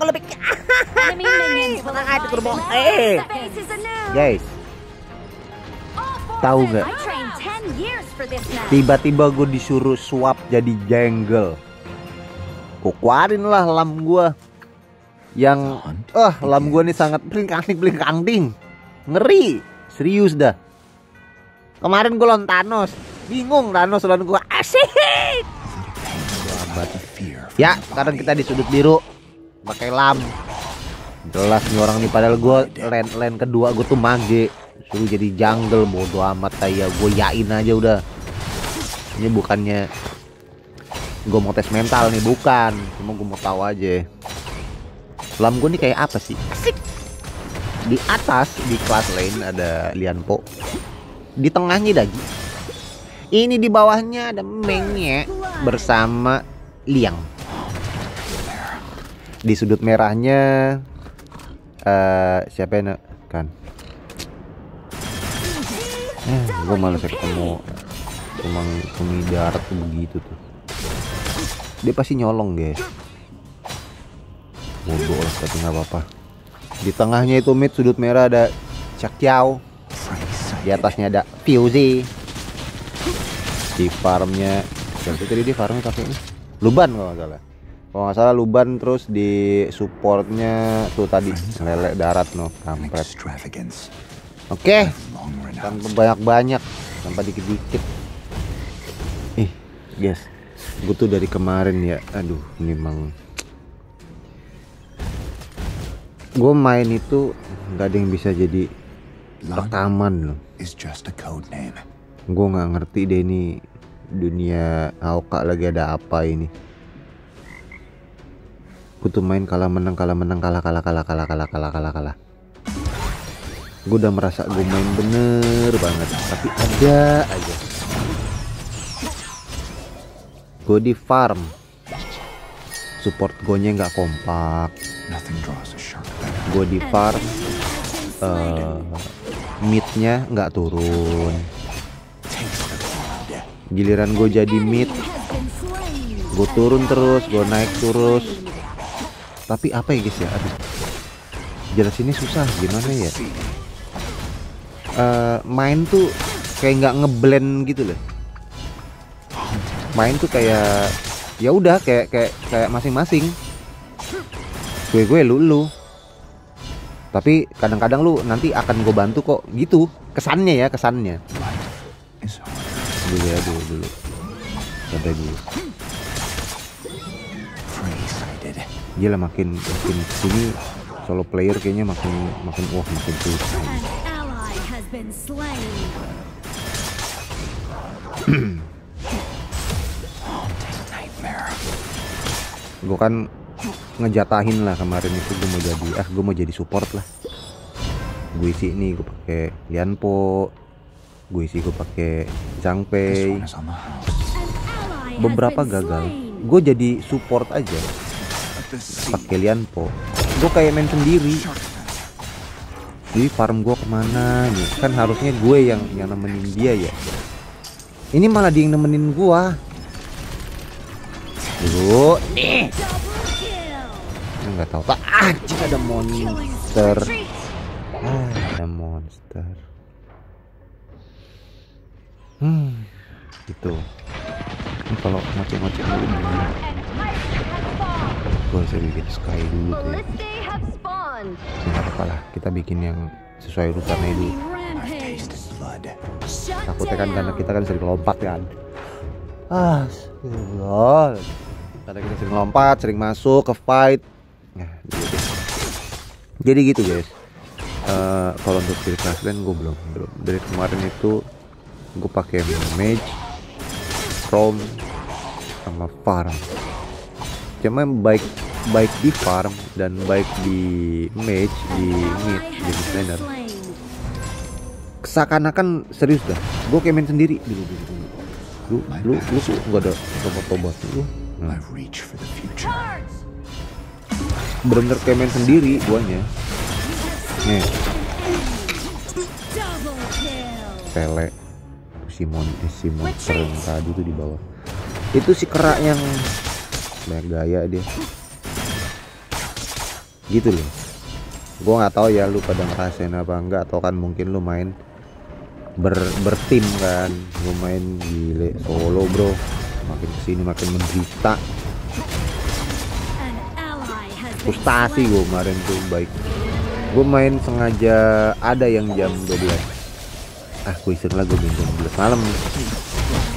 lebih guys, tahu nggak? Tiba-tiba gue disuruh swap jadi jungle. Gue keluarin lah lam gue yang lam gue nih sangat blinkang-blinkang, ngeri serius dah. Kemarin gue lawan Thanos, bingung Thanos lawan gue asik. Ya sekarang kita di sudut biru pakai lam. Jelas nih orang nih, padahal gue lane kedua gue tuh mage, suruh jadi jungle, bodo amat kayak gue yain aja udah. Ini bukannya gue mau tes mental nih, bukan, cuma gue mau tahu aja lam gue nih kayak apa sih. Asik. Di atas di kelas lane ada Lianpo, di tengahnya Dagi, ini di bawahnya ada Mengnya bersama Liang. Di sudut merahnya siapa yang kan? Gue malas ketemu emang pemi darat tuh begitu tuh. Dia pasti nyolong guys. Bodoh lah tapi nggak apa-apa. Di tengahnya itu mid sudut merah ada Chakyao. Di atasnya ada Fuse. Di farmnya tadi di farmnya pakai ini Luban kalau nggak salah. Kalau nggak salah Luban, terus di supportnya tuh tadi lele darat no kampret. Oke, tanpa banyak-banyak, tanpa dikit-dikit. Guys, gue tuh dari kemarin ya, aduh ini emang gue main itu nggak ada yang bisa jadi rekaman loh. Gue nggak ngerti deh ini dunia AOK lagi ada apa ini. Gue tuh main kalah menang kalah. Gue udah merasa gue main bener banget, tapi ada aja gue di farm support gue-nya nggak kompak. Gue di farm mid-nya nggak turun. Giliran gue jadi mid, gue turun terus, gue naik terus. Tapi apa ya guys ya, aduh jelasinnya susah gimana ya. Main tuh kayak nggak ngeblend gitu loh. Main tuh kayak ya udah kayak masing-masing. Gue lu. Tapi kadang-kadang lu nanti akan gue bantu kok gitu. Kesannya. Dulu. Ada dulu. Gila makin sini solo player kayaknya makin susah. Gue kan ngejatahin lah kemarin itu, gue mau jadi support lah. Gue isi ini gue pakai Lianpo, gue pakai Zhang Pei. Beberapa gagal, gue jadi support aja pakai Lianpo. Gue kayak main sendiri. Jadi farm gue kemana nih? Kan harusnya gue yang nemenin dia ya. Ini malah dia yang nemenin gue. Dulu nih. Nggak tahu pak. Ada monster. Ada monster. Gitu. Ini kalau ngoceh-ngoceh dulu gini. Gue bisa bikin sky dulu tuh ya. Nggak apa-apa lah, kita bikin yang sesuai urutannya dulu. Takutnya kan karena kita kan sering lompat kan. Karena kita sering lompat, sering masuk ke fight. Nah, jadi gitu guys. Kalau untuk skill class lane gue belum. Dari kemarin itu gue pakai mage, roam, sama farm. Cuma baik di farm dan baik di mage, di mid, di laner. Seakan-akan serius dah. Gue kayak main sendiri dulu. Lu nggak ada tobat lu. Bener-bener kayak main sendiri guanya. Nih. Pele. Simon tadi tuh di bawah. Itu si kerak yang banyak gaya dia gitu loh. Gue nggak tahu ya lu pada ngerasain apa enggak, atau kan mungkin lu main bertim kan. Gue main gile solo bro, makin kesini makin menderita, frustasi gue kemarin tuh. Baik gue main sengaja ada yang jam 12, gue iseng lah gue main jam 12 malam nih.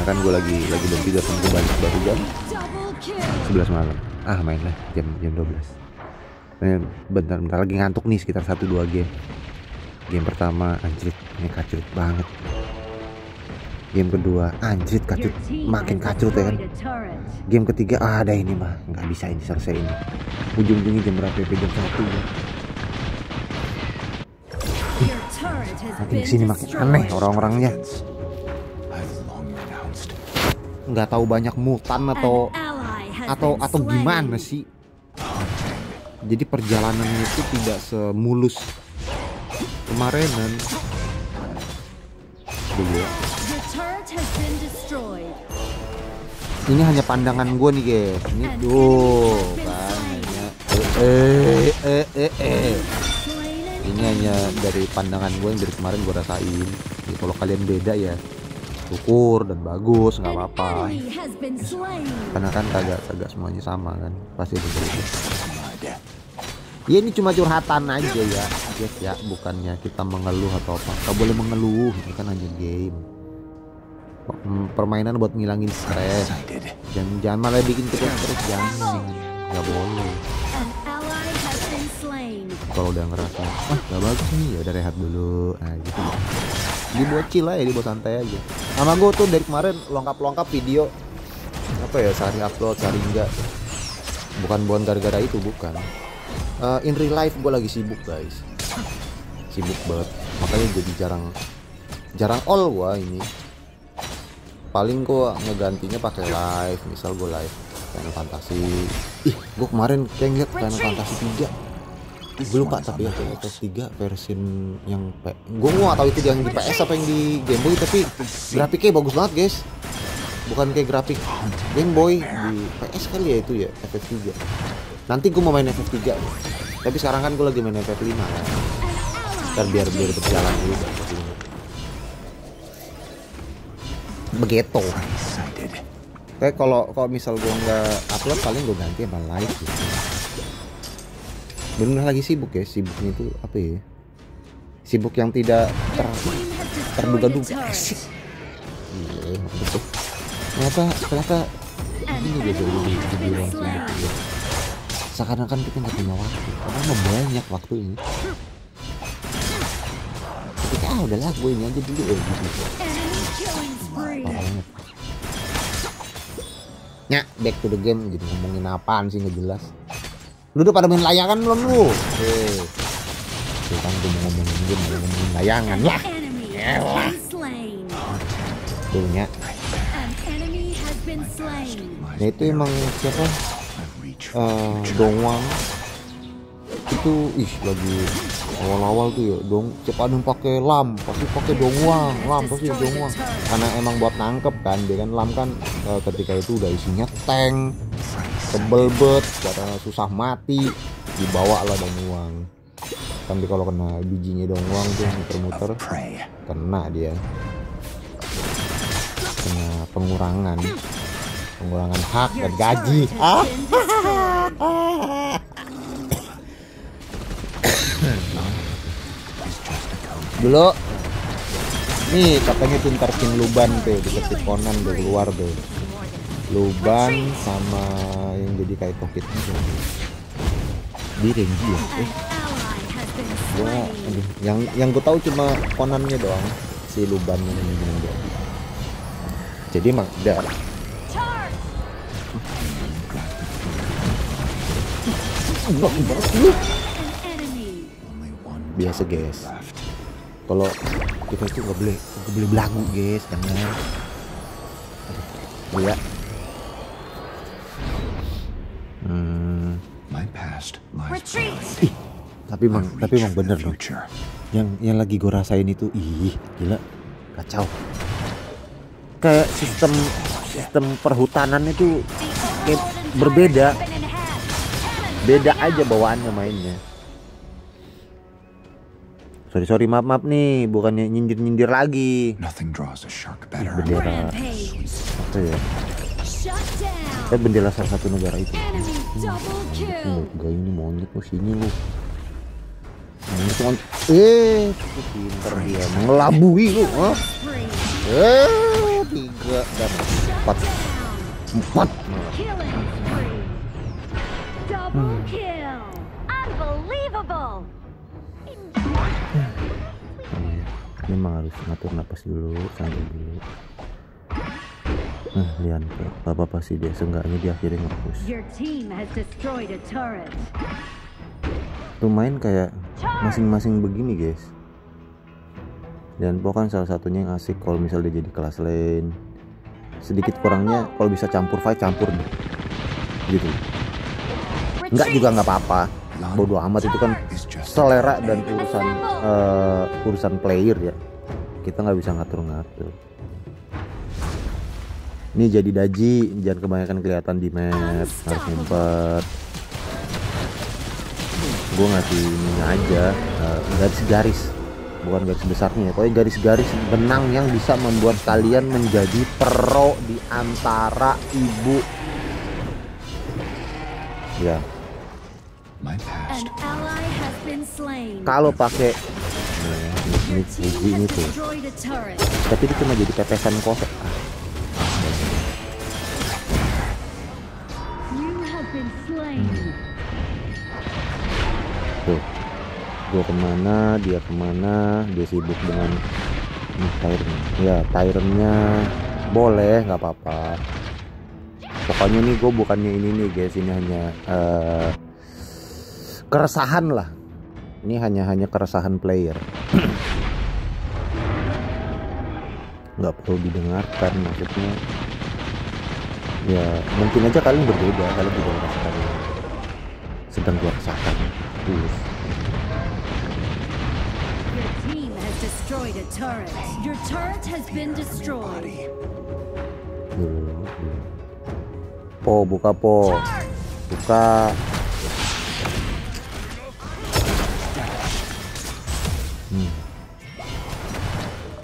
Nah kan gue lagi belum tidur, gue balik baru jam 11 malam. Main lah jam 12. Bentar lagi ngantuk nih, sekitar 1-2 game pertama anjrit, ini kacrut banget. Game kedua anjrit kacrut, makin kacrut ya kan. Game ketiga ada ini mah nggak bisa ini selesai ini. Ujung-ujungnya jam berapa ya? Jam 1 ya. Makin kesini makin aneh orang-orangnya. Nggak tahu banyak mutan atau gimana sih. Jadi perjalanannya itu tidak semulus kemarinan dulu ya. Ini hanya pandangan gue nih guys. Ini tuh kan hanya ini hanya dari pandangan gue yang dari kemarin gue rasain. Jadi kalau kalian beda ya syukur dan bagus, nggak apa-apa. Karena kan kagak semuanya sama kan, pasti begitu. Ya ini cuma curhatan aja ya guys ya, bukannya kita mengeluh atau apa. Gak boleh mengeluh, ini kan hanya game, permainan buat ngilangin stres. Jangan malah bikin kita stres, jangan, nggak boleh. Kalau udah ngerasa gak bagus nih ya udah rehat dulu, gitu. Dibuat chill aja, dibuat santai aja. Sama gue tuh dari kemarin lengkap video apa ya, sehari upload sehari enggak. Bukan gara-gara itu, bukan. In real life gue lagi sibuk guys, sibuk banget, makanya jadi jarang all gua ini. Paling gua ngegantinya pakai live, misal gue live Final Fantasy. Gue kemarin kayak ngeliat Final Fantasy 3, gue lupa tapi ya PS3 versi yang gue nggak tahu itu yang di PS apa yang di Game Boy, tapi grafiknya bagus banget guys, bukan kayak grafik Game Boy di PS kali ya itu ya, FF3. Nanti gue mau main FF3 tapi sekarang kan gue lagi main FF5 kan. Ntar biar berjalan dulu begitu. Kayak kalau misal gue nggak upload paling gue ganti sama live gitu. Bener lagi sibuk ya, sibuknya itu apa ya, sibuk yang tidak terduga-duga. Asik. Iya betul. Ternyata ini gitu dibilang sibuk gitu. Seakan-akan kita nggak punya waktu, karena banyak waktu ini. Ketika udahlah gue ini aja dulu gitu. Back to the game, jadi ngomongin apaan sih nggak jelas. Lu udah pada main layangan belum lu? Tuh kan gue mau ngomongin game, mau ngomongin layangan lah. Elah. Tuh nya. Nah itu emang siapa? Dongwang itu lagi awal-awal tuh ya, siapa ada yang pakai lam pasti pakai Dongwang, pasti Dongwang, karena emang buat nangkep kan dia kan. Lam kan ketika itu udah isinya tank tebel bet, karena susah mati, dibawa lah Dongwang. Tapi kalau kena bijinya Dongwang tuh muter-muter kena dia, kena pengurangan hak dan gaji. Dulu nih katanya tuh ntar King Luban tuh dikasih Conan tuh keluar tuh, Luban sama yang jadi kayak kokit di Renji ya. Yang gue tahu cuma Conannya doang, si Luban ini doang. Jadi emang udah biasa guys, kalau kita itu nggak boleh belagu guys, jangan ya. Tapi emang bener loh, yang lagi gue rasain itu gila kacau. Kayak sistem perhutanan itu berbeda. Beda aja bawaannya mainnya. Sorry maaf nih, bukannya nyindir lagi. Bendera apa ya? Bendera salah satu negara itu. Enggak, ini monyet lu sini lu. Pinter dia mengelabui lu. Tiga dan empat. Memang harus ngatur napas dulu, sambil dulu. Lihat Bapak pasti dia seenggaknya dia akhirnya nge-push. Tuh main kayak masing-masing begini guys. Dan kan salah satunya yang asik kalau misal dia jadi kelas lane. Sedikit kurangnya kalau bisa campur fight, campur deh. Gitu. Enggak juga nggak apa-apa. Bodoh amat, itu kan selera dan urusan player ya. Kita nggak bisa ngatur-ngatur. Ini jadi daji, jangan kebanyakan kelihatan di map, harus ngumpet. Gue ngasih ininya aja, garis-garis, bukan garis besarnya ya, pokoknya garis-garis benang yang bisa membuat kalian menjadi pro di antara ibu. Ya. Kalau pakai ini tuh, tapi itu cuma jadi pepesan kosong. Tuh, gue kemana, dia kemana, dia sibuk dengan Tyrant. Ya, Tyrantnya boleh, nggak apa-apa. Pokoknya nih gue bukannya ini nih guys, ini hanya keresahan lah. Ini hanya keresahan player. Nggak perlu didengarkan, maksudnya. Ya mungkin aja kalian berbeda, kalian juga merasakan sedang gue rasakan. Tulus. Buka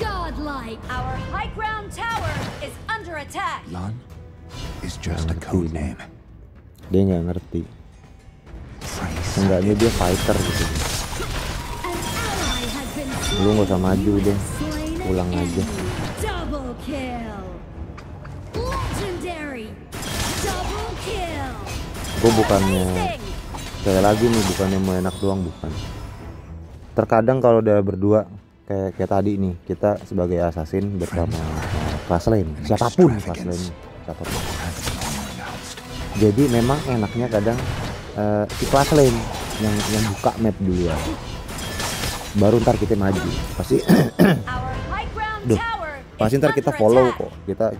Godlike, our high ground tower is under attack. Lan is just a code name. Dia nggak ngerti. Enggaknya dia fighter gitu. Lu nggak usah maju deh, pulang aja. Gue bukannya kayak lagi nih, bukannya mau enak doang, bukan. Terkadang kalau udah berdua kayak tadi nih, kita sebagai assassin bersama kelas lane, siapapun kelas lane, siapapun. Jadi memang enaknya kadang si kelas lane yang buka map dulu ya, baru ntar kita maju. Pasti ntar kita follow kok. Kita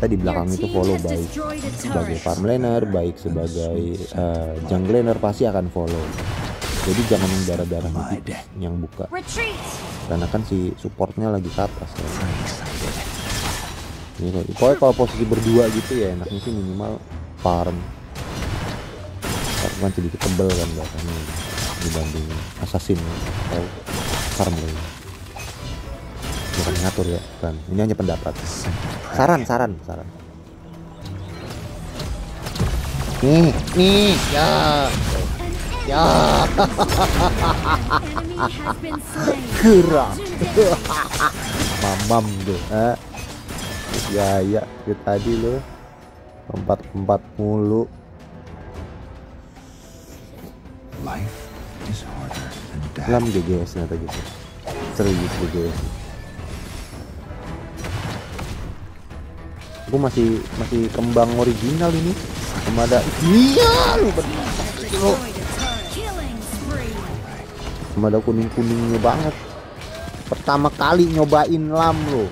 di belakang itu follow, baik sebagai farm laner, baik sebagai jungle laner pasti akan follow. Jadi jangan yang darah-darah yang buka, karena kan si supportnya lagi ke atas ya. Ini pokoknya kalau posisi berdua gitu ya enaknya sih minimal farm. Kan sedikit tebel kan belakangnya dibanding assassin atau farm lagi. Bukan ngatur ya kan, ini hanya pendapat, saran. Nih ya gerak mamam tuh ya tadi lo empat mulu. Lam GGS atau gitu, serius GGS. Aku masih kembang original ini. Ada iya lu bener lu. Ada kuning-kuningnya banget. Pertama kali nyobain lam lo.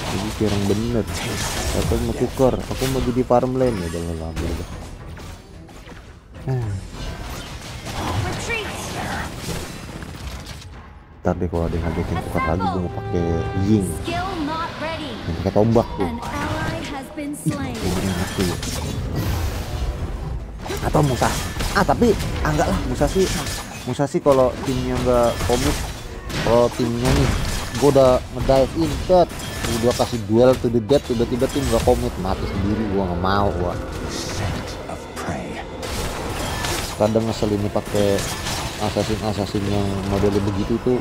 Jadi kurang bener. Aku mau tuker, aku mau jadi farm lane ya dalam lam udah. Ntar deh kalau ada yang ngajakin tukar lagi, gue mau pakai Ying, pakai tombak tuh. been slain. Enak tuh. Atau Musa. Tapi enggak lah, Musashi kalau timnya nggak komit. Kalau timnya nih gue udah ngedive in set, udah kasih duel to the death, tiba-tiba tim nggak komit, mati sendiri. Gue nggak mau. Gua kadang ngeselin nih pakai assassin yang modelnya begitu tuh.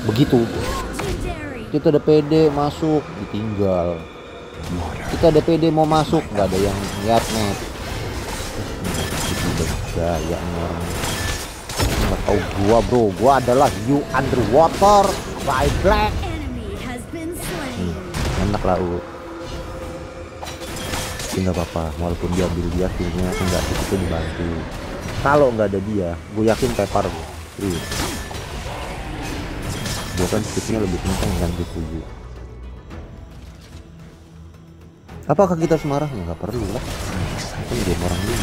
Begitu kita ada PD masuk ditinggal, kita ada PD mau masuk nggak ada yang lihat net. Gaya orang nggak tahu gua bro, gua adalah you underwater by black. Enak lah tapi nggak apa-apa, walaupun dia ambil dia punya enggak itu dibantu. Kalau nggak ada dia gue yakin tepar gue. Gue kan skipnya lebih kenceng kan gitu. Apakah kita harus marah? Nggak perlu lah, kan game orang ini.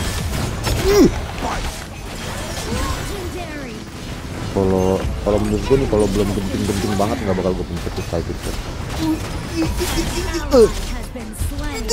Kalau menurut gue nih, kalau belum genting banget nggak bakal gue pencet kayak gitu. Has been slain.